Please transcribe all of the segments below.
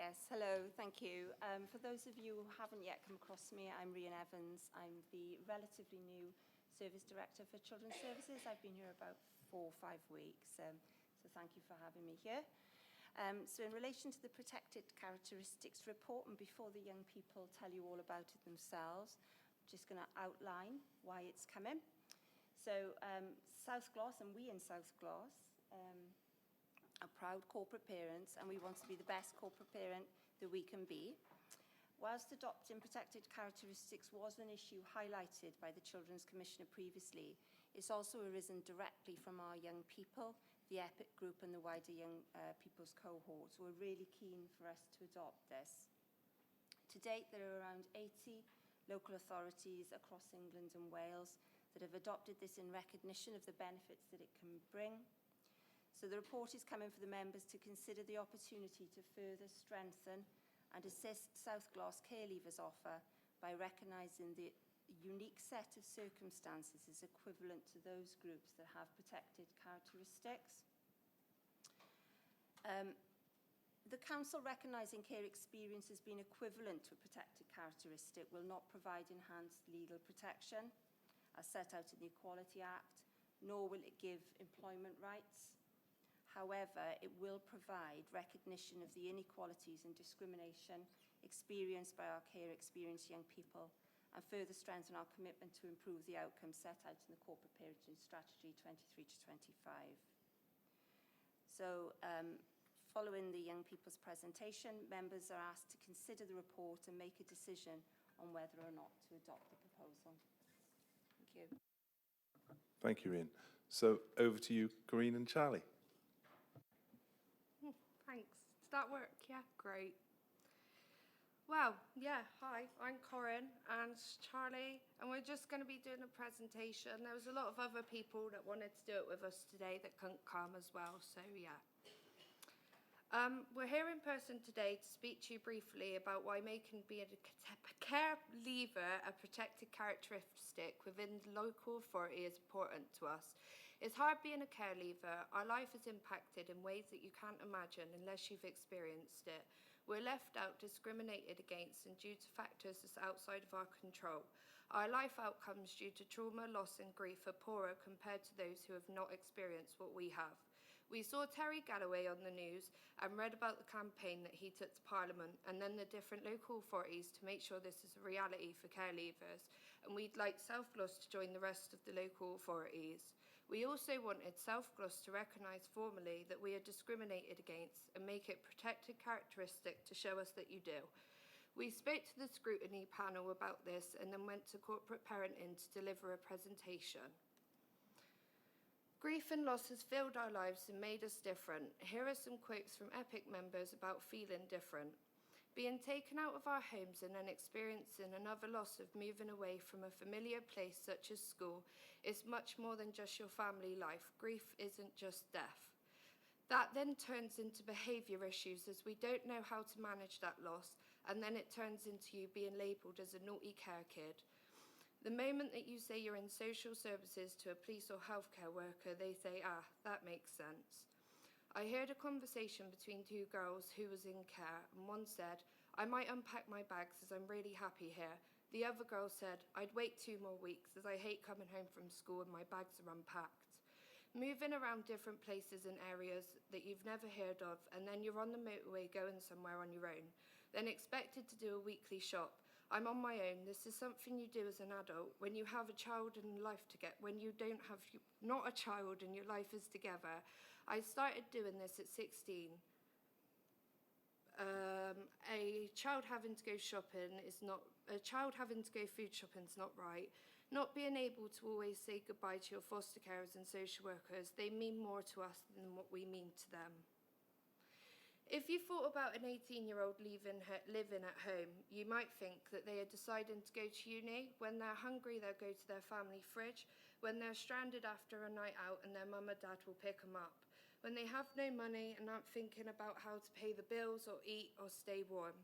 Yes, hello, thank you. For those of you who haven't yet come across me, I'm Rhian Evans. I'm the relatively new Service Director for Children's Services. I've been here about 4 or 5 weeks, so thank you for having me here. So in relation to the protected characteristics report, and before the young people tell you all about it themselves, I'm just going to outline why it's coming. So South Gloucester, and we in South Gloucester, are proud corporate parents, and we want to be the best corporate parent that we can be. Whilst adopting protected characteristics was an issue highlighted by the Children's Commissioner previously, it's also arisen directly from our young people, the EPIC group and the wider young people's cohort, who are really keen for us to adopt this. To date, there are around 80 local authorities across England and Wales that have adopted this in recognition of the benefits that it can bring. So the report is coming for the members to consider the opportunity to further strengthen and assist South Gloucester care leavers offer by recognising the unique set of circumstances as equivalent to those groups that have protected characteristics. The Council, recognising care experience as being equivalent to a protected characteristic, will not provide enhanced legal protection as set out in the Equality Act, nor will it give employment rights. However, it will provide recognition of the inequalities and discrimination experienced by our care experienced young people and further strengthen our commitment to improve the outcomes set out in the Corporate Parenting Strategy 23 to 25. So, following the young people's presentation, members are asked to consider the report and make a decision on whether or not to adopt the proposal. Thank you. Thank you, Ian. So, over to you, Corine and Charlie. Thanks. Does that work? Yeah, great. Well, yeah, hi, I'm Corine and Charlie, and we're just going to be doing a presentation. There was a lot of other people that wanted to do it with us today that couldn't come as well, so yeah. We're here in person today to speak to you briefly about why making being a care leaver a protected characteristic within the local authority is important to us. It's hard being a care leaver. Our life is impacted in ways that you can't imagine unless you've experienced it. We're left out, discriminated against, and due to factors that's outside of our control. Our life outcomes due to trauma, loss, and grief are poorer compared to those who have not experienced what we have. We saw Terry Galloway on the news and read about the campaign that he took to Parliament and then the different local authorities to make sure this is a reality for care leavers, and we'd like South Gloucester to join the rest of the local authorities. We also wanted South Gloucester to recognise formally that we are discriminated against and make it a protected characteristic to show us that you do. We spoke to the scrutiny panel about this and then went to corporate parenting to deliver a presentation. Grief and loss has filled our lives and made us different. Here are some quotes from EPIC members about feeling different. Being taken out of our homes and then experiencing another loss of moving away from a familiar place such as school is much more than just your family life. Grief isn't just death. That then turns into behaviour issues as we don't know how to manage that loss, and then it turns into you being labelled as a naughty care kid. The moment that you say you're in social services to a police or healthcare worker, they say, that makes sense. I heard a conversation between 2 girls who was in care, and one said, I might unpack my bags as I'm really happy here. The other girl said, I'd wait 2 more weeks as I hate coming home from school and my bags are unpacked. Moving around different places and areas that you've never heard of, and then you're on the motorway going somewhere on your own, then expected to do a weekly shop. I'm on my own. This is something you do as an adult when you have a child and life together. When you don't have, not a child and your life is together. I started doing this at 16. A child having to go shopping is not. A child having to go food shopping is not right. Not being able to always say goodbye to your foster carers and social workers. They mean more to us than what we mean to them. If you thought about an 18-year-old living at home, you might think that they are deciding to go to uni. When they're hungry, they'll go to their family fridge. When they're stranded after a night out and their mum or dad will pick them up. When they have no money and aren't thinking about how to pay the bills or eat or stay warm.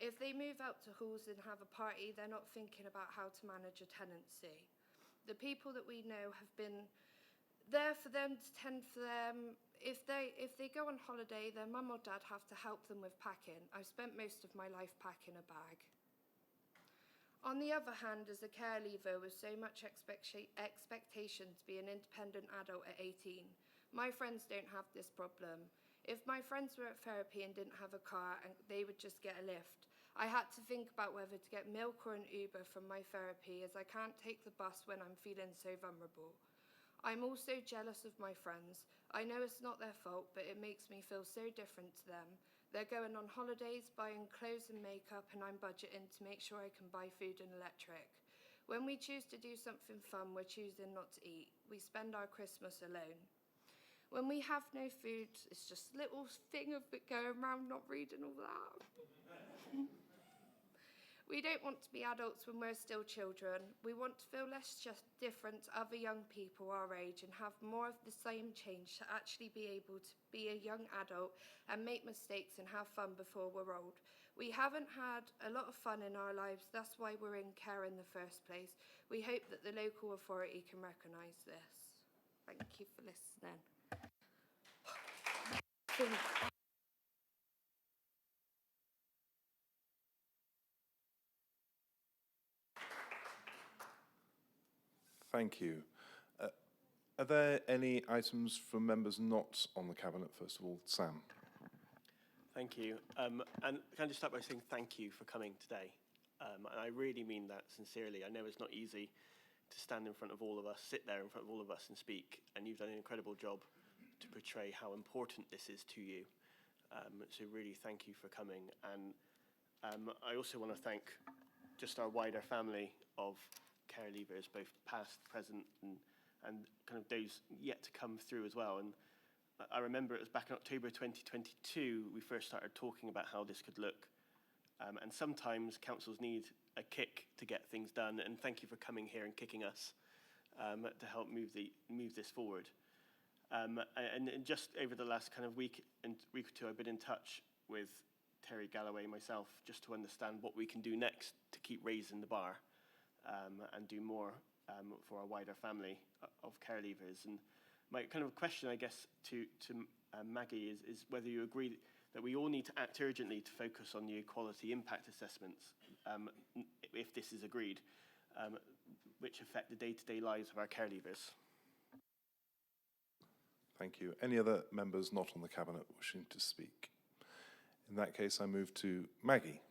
If they move out to halls and have a party, they're not thinking about how to manage a tenancy. The people that we know have been there for them, to tend for them if they go on holiday, their mum or dad have to help them with packing. I've spent most of my life packing a bag. On the other hand, as a care leaver with so much expectation to be an independent adult at 18, my friends don't have this problem. If my friends were at therapy and didn't have a car, and they would just get a lift, I had to think about whether to get milk or an Uber from my therapy, as I can't take the bus when I'm feeling so vulnerable. I'm also jealous of my friends. I know it's not their fault, but it makes me feel so different to them. They're going on holidays, buying clothes and makeup, and I'm budgeting to make sure I can buy food and electric. When we choose to do something fun, we're choosing not to eat. We spend our Christmas alone. When we have no food, it's just a little thing of it going around not reading all that. We don't want to be adults when we're still children. We want to feel less just different to other young people our age and have more of the same change to actually be able to be a young adult and make mistakes and have fun before we're old. We haven't had a lot of fun in our lives, that's why we're in care in the first place. We hope that the local authority can recognise this. Thank you for listening. Thank you. Are there any items from members not on the Cabinet? First of all, Sam. Thank you. And can I just start by saying thank you for coming today? And I really mean that sincerely. I know it's not easy to stand in front of all of us, sit there in front of all of us and speak, and you've done an incredible job to portray how important this is to you. So really thank you for coming. And I also want to thank just our wider family of care leavers, both past, present, and kind of those yet to come through as well. And I remember it was back in October 2022, we first started talking about how this could look. And sometimes councils need a kick to get things done. And thank you for coming here and kicking us to help move this forward. And just over the last kind of week or two, I've been in touch with Terry Galloway, myself, just to understand what we can do next to keep raising the bar and do more for our wider family of care leavers. And my kind of question, I guess, to Maggie is whether you agree that we all need to act urgently to focus on the equality impact assessments, if this is agreed, which affect the day-to-day lives of our care leavers. Thank you. Any other members not on the Cabinet wishing to speak? In that case, I move to Maggie.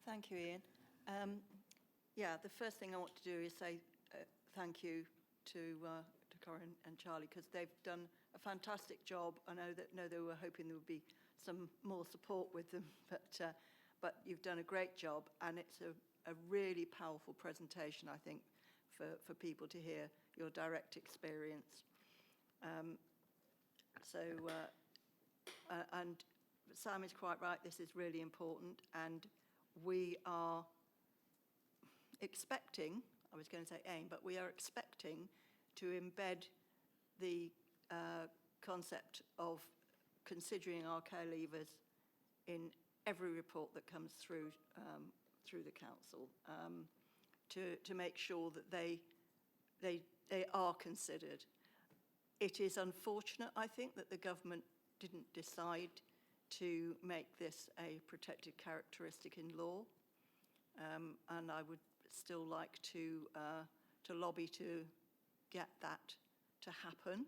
Thank you, Ian. Yeah, the first thing I want to do is say thank you to Corine and Charlie, because they've done a fantastic job. I know they were hoping there would be some more support with them, but you've done a great job, and it's a really powerful presentation, I think, for people to hear your direct experience. And Sam is quite right, this is really important, and we are expecting, I was going to say aim, but we are expecting to embed the concept of considering our care leavers in every report that comes through the council, to make sure that they are considered. It is unfortunate, I think, that the government didn't decide to make this a protected characteristic in law, and I would still like to lobby to get that to happen,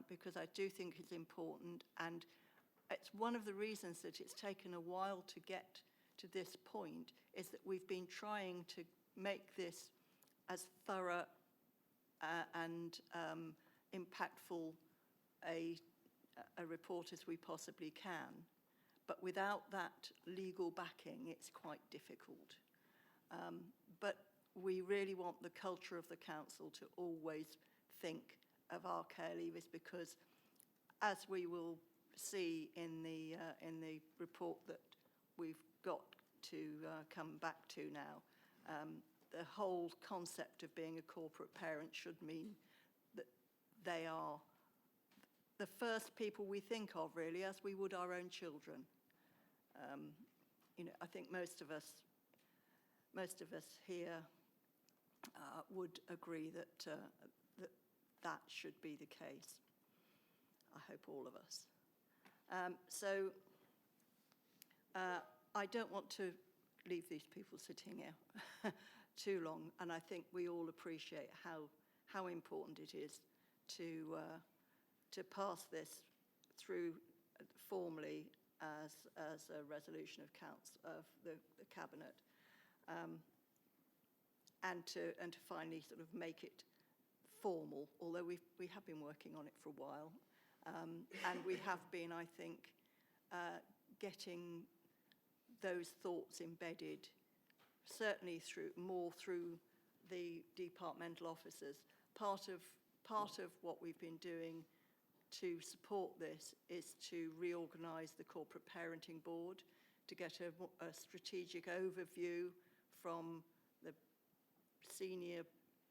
because I do think it's important, and it's one of the reasons that it's taken a while to get to this point, is that we've been trying to make this as thorough and impactful a report as we possibly can. But without that legal backing, it's quite difficult. But we really want the culture of the council to always think of our care leavers, because as we will see in the report that we've got to come back to now, the whole concept of being a corporate parent should mean that they are the first people we think of, really, as we would our own children. I think most of us here would agree that that should be the case. I hope all of us. I don't want to leave these people sitting here too long, and I think we all appreciate how important it is to pass this through formally as a resolution of council of the cabinet, and to finally sort of make it formal. Although we have been working on it for a while, and we have been, I think, getting those thoughts embedded, certainly through the departmental officers. Part of what we've been doing to support this is to reorganise the corporate parenting board, to get a strategic overview from the senior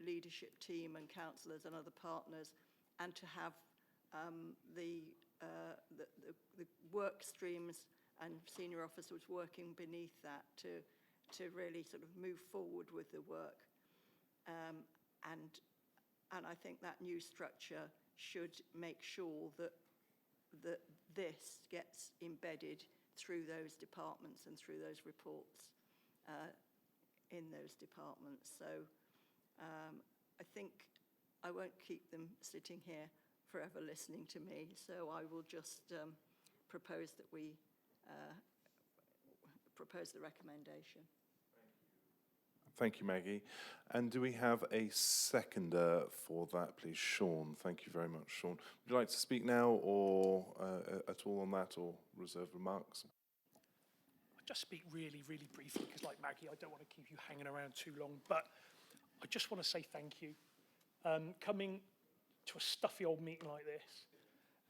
leadership team and councillors and other partners, and to have the work streams and senior officers working beneath that to really sort of move forward with the work. And I think that new structure should make sure that this gets embedded through those departments and through those reports in those departments. So I think I won't keep them sitting here forever listening to me, so I will just propose that we propose the recommendation. Thank you, Maggie. And do we have a seconder for that, please? Sean. Thank you very much, Sean. Would you like to speak now or at all on that, or reserve remarks? I'll just speak really, really briefly, because like Maggie, I don't want to keep you hanging around too long, but I just want to say thank you. Coming to a stuffy old meeting like this,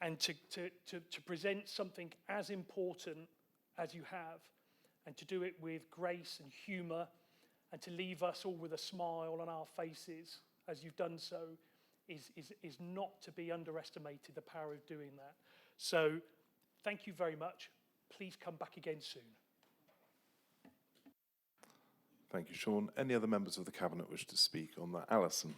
and to present something as important as you have, and to do it with grace and humour, and to leave us all with a smile on our faces as you've done so, is not to be underestimated, the power of doing that. So thank you very much. Please come back again soon. Thank you, Sean. Any other members of the Cabinet wish to speak on that? Allison.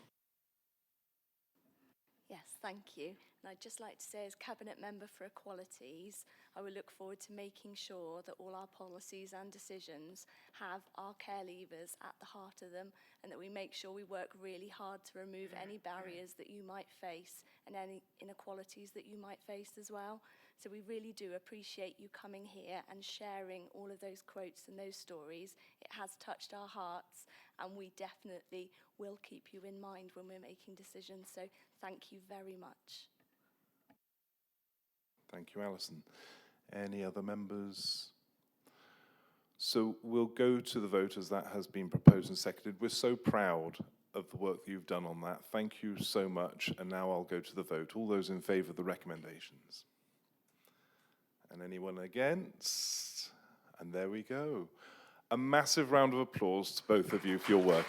Yes, thank you. And I'd just like to say, as Cabinet Member for Equalities, I will look forward to making sure that all our policies and decisions have our care levers at the heart of them, and that we make sure we work really hard to remove any barriers that you might face and any inequalities that you might face as well. So we really do appreciate you coming here and sharing all of those quotes and those stories. It has touched our hearts, and we definitely will keep you in mind when we're making decisions. So thank you very much. Thank you, Alison. Any other members? So we'll go to the vote as that has been proposed and seconded. We're so proud of the work that you've done on that. Thank you so much. And now I'll go to the vote. All those in favour of the recommendations? And anyone against? And there we go. A massive round of applause to both of you for your work.